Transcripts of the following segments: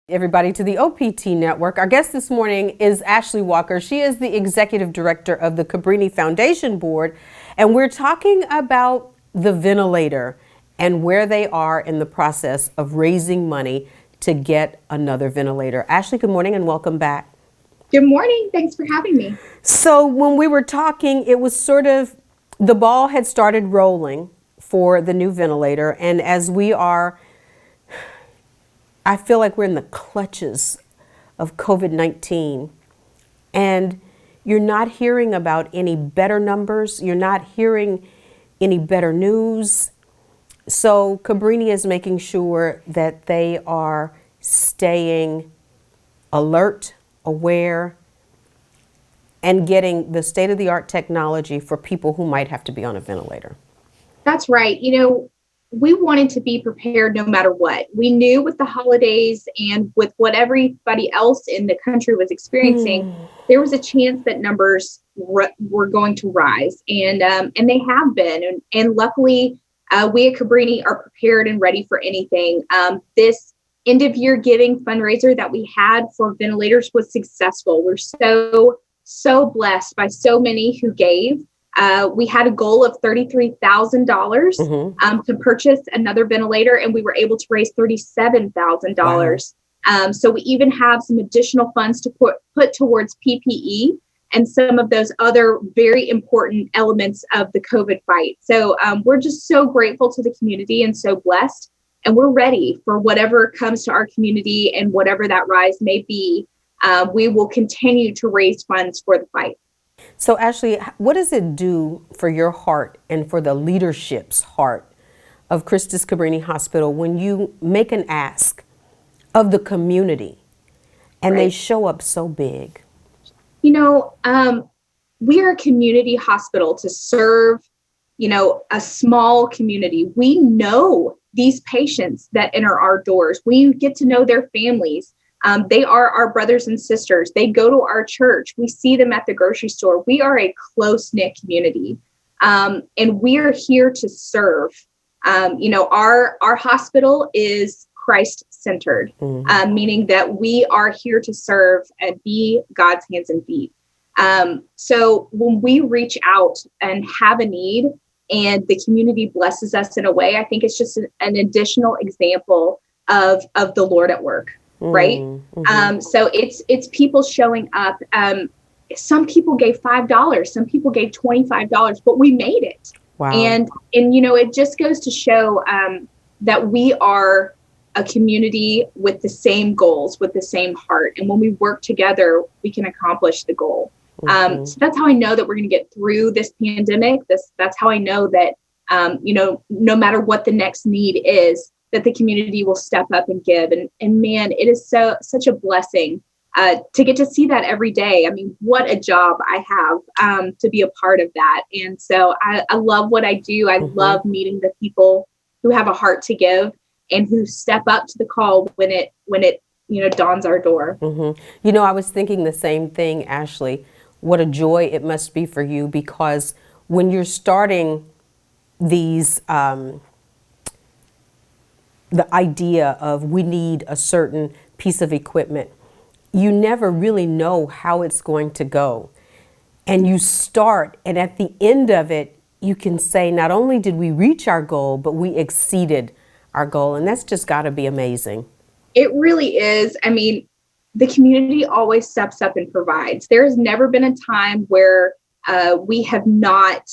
Everybody to the OPT Network. Our guest this morning is Ashley Walker. She is the executive director of the Cabrini Foundation Board, and we're talking about the ventilator and where they are in the process of raising money to get another ventilator. Ashley, good morning and welcome back. Good morning. Thanks for having me. So when we were talking, it was sort of the ball had started rolling for the new ventilator, and as we are, I feel like we're in the clutches of COVID-19, and you're not hearing about any better numbers. You're not hearing any better news. So Cabrini is making sure that they are staying alert, aware, and getting the state-of-the-art technology for people who might have to be on a ventilator. That's right. We wanted to be prepared no matter what. We knew with the holidays and with what everybody else in the country was experiencing, there was a chance that numbers were going to rise, and they have been. And luckily, we at Cabrini are prepared and ready for anything. This end of year giving fundraiser that we had for ventilators was successful. We're so blessed by so many who gave. We had a goal of $33,000 to purchase another ventilator, and we were able to raise $37,000. Wow. So we even have some additional funds to put towards PPE and some of those other very important elements of the COVID fight. So we're just so grateful to the community and so blessed, and we're ready for whatever comes to our community and whatever that rise may be. We will continue to raise funds for the fight. So Ashley, what does it do for your heart and for the leadership's heart of Christus Cabrini Hospital when you make an ask of the community and they show up so big? We are a community hospital to serve, a small community. We know these patients that enter our doors. We get to know their families. They are our brothers and sisters. They go to our church. We see them at the grocery store. We are a close-knit community, and we are here to serve. Our hospital is Christ-centered, meaning that we are here to serve and be God's hands and feet. So when we reach out and have a need and the community blesses us in a way, I think it's just an additional example of the Lord at work. Right. So it's people showing up. Some people gave $5, some people gave $25, but we made it. Wow. And it just goes to show that we are a community with the same goals, with the same heart. And when we work together, we can accomplish the goal. So that's how I know that we're going to get through this pandemic. That's how I know that, no matter what the next need is, that the community will step up and give. And man, it is such a blessing to get to see that every day. I mean, what a job I have to be a part of that. And so I love what I do. I love meeting the people who have a heart to give and who step up to the call when it dawns our door. I was thinking the same thing, Ashley. What a joy it must be for you, because when you're starting these the idea of we need a certain piece of equipment, you never really know how it's going to go. And you start, and at the end of it, you can say, not only did we reach our goal, but we exceeded our goal. And that's just got to be amazing. It really is. I mean, the community always steps up and provides. There has never been a time where we have not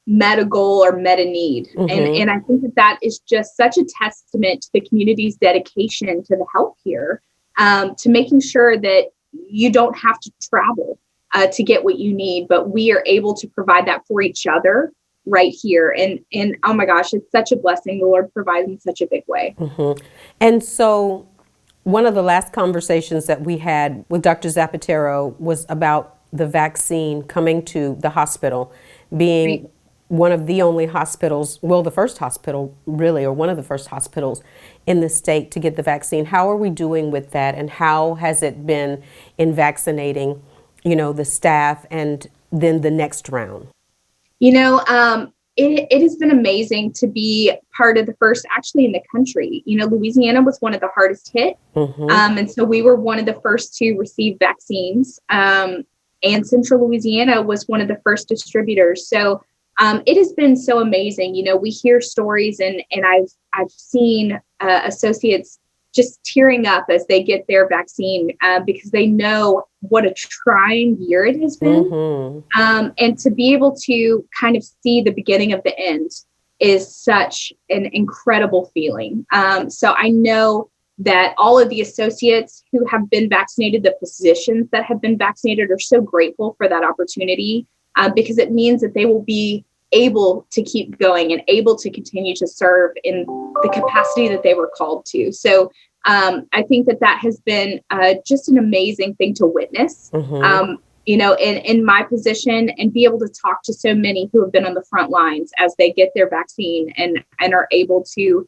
met a goal or met a need. And I think that is just such a testament to the community's dedication to the health here, to making sure that you don't have to travel to get what you need, but we are able to provide that for each other right here. And oh my gosh, it's such a blessing. The Lord provides in such a big way. And so one of the last conversations that we had with Dr. Zapatero was about the vaccine coming to the hospital, being one of the only hospitals, well, the first hospital really, or one of the first hospitals in the state to get the vaccine. How are we doing with that? And how has it been in vaccinating, the staff and then the next round? it has been amazing to be part of the first actually in the country. Louisiana was one of the hardest hit. And so we were one of the first to receive vaccines. And Central Louisiana was one of the first distributors. So it has been so amazing. We hear stories and I've seen associates just tearing up as they get their vaccine because they know what a trying year it has been. And to be able to kind of see the beginning of the end is such an incredible feeling. So I know that all of the associates who have been vaccinated, the physicians that have been vaccinated, are so grateful for that opportunity because it means that they will be able to keep going and able to continue to serve in the capacity that they were called to. So I think that has been just an amazing thing to witness, in my position, and be able to talk to so many who have been on the front lines as they get their vaccine and are able to,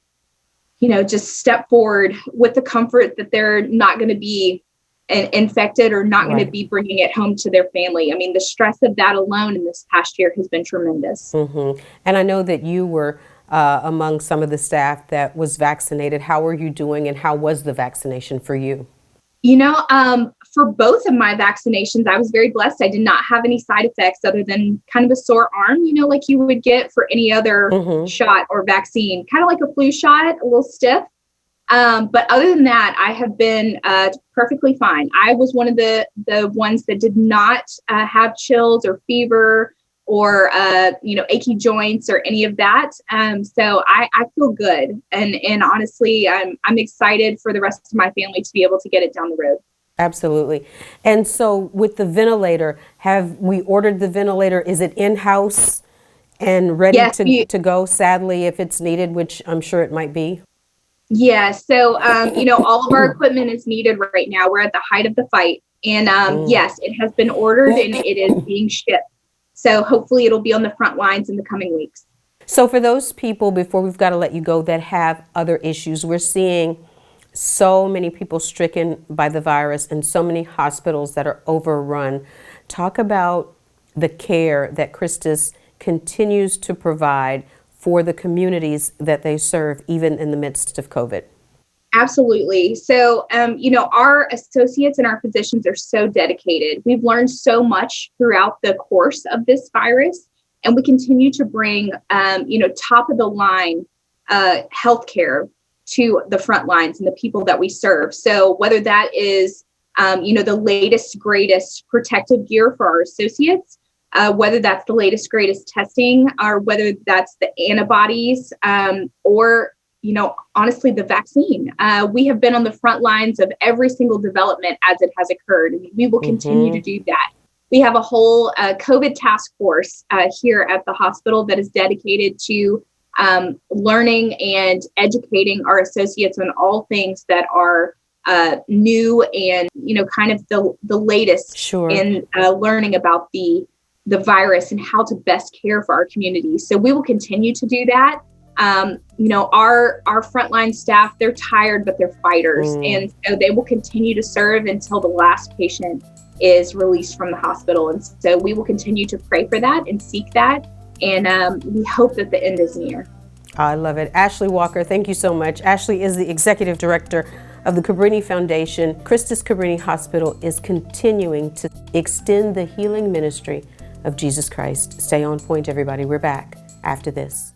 just step forward with the comfort that they're not going to be infected or not going to be bringing it home to their family. I mean, the stress of that alone in this past year has been tremendous. And I know that you were among some of the staff that was vaccinated. How are you doing, and how was the vaccination for you? For both of my vaccinations, I was very blessed. I did not have any side effects other than kind of a sore arm, like you would get for any other shot or vaccine, kind of like a flu shot, a little stiff. But other than that, I have been perfectly fine. I was one of the ones that did not have chills or fever or, achy joints or any of that. So I feel good. And honestly, I'm excited for the rest of my family to be able to get it down the road. Absolutely. And so with the ventilator, have we ordered the ventilator? Is it in-house and ready to go, sadly, if it's needed, which I'm sure it might be? Yeah. So, all of our equipment is needed right now. We're at the height of the fight. And yes, it has been ordered and it is being shipped. So hopefully it'll be on the front lines in the coming weeks. So for those people, before we've got to let you go, that have other issues, we're seeing so many people stricken by the virus and so many hospitals that are overrun. Talk about the care that Christus continues to provide for the communities that they serve, even in the midst of COVID. Absolutely. So, our associates and our physicians are so dedicated. We've learned so much throughout the course of this virus, and we continue to bring, top of the line healthcare to the front lines and the people that we serve. So whether that is, the latest, greatest protective gear for our associates, whether that's the latest, greatest testing, or whether that's the antibodies, or, honestly, the vaccine. We have been on the front lines of every single development as it has occurred. And we will continue to do that. We have a whole COVID task force here at the hospital that is dedicated to learning and educating our associates on all things that are new and, kind of the latest in learning about the virus and how to best care for our community. So we will continue to do that. Our frontline staff, they're tired, but they're fighters. And so they will continue to serve until the last patient is released from the hospital. And so we will continue to pray for that and seek that. And we hope that the end is near. I love it. Ashley Walker, thank you so much. Ashley is the executive director of the Cabrini Foundation. Christus Cabrini Hospital is continuing to extend the healing ministry of Jesus Christ. Stay on point, everybody. We're back after this.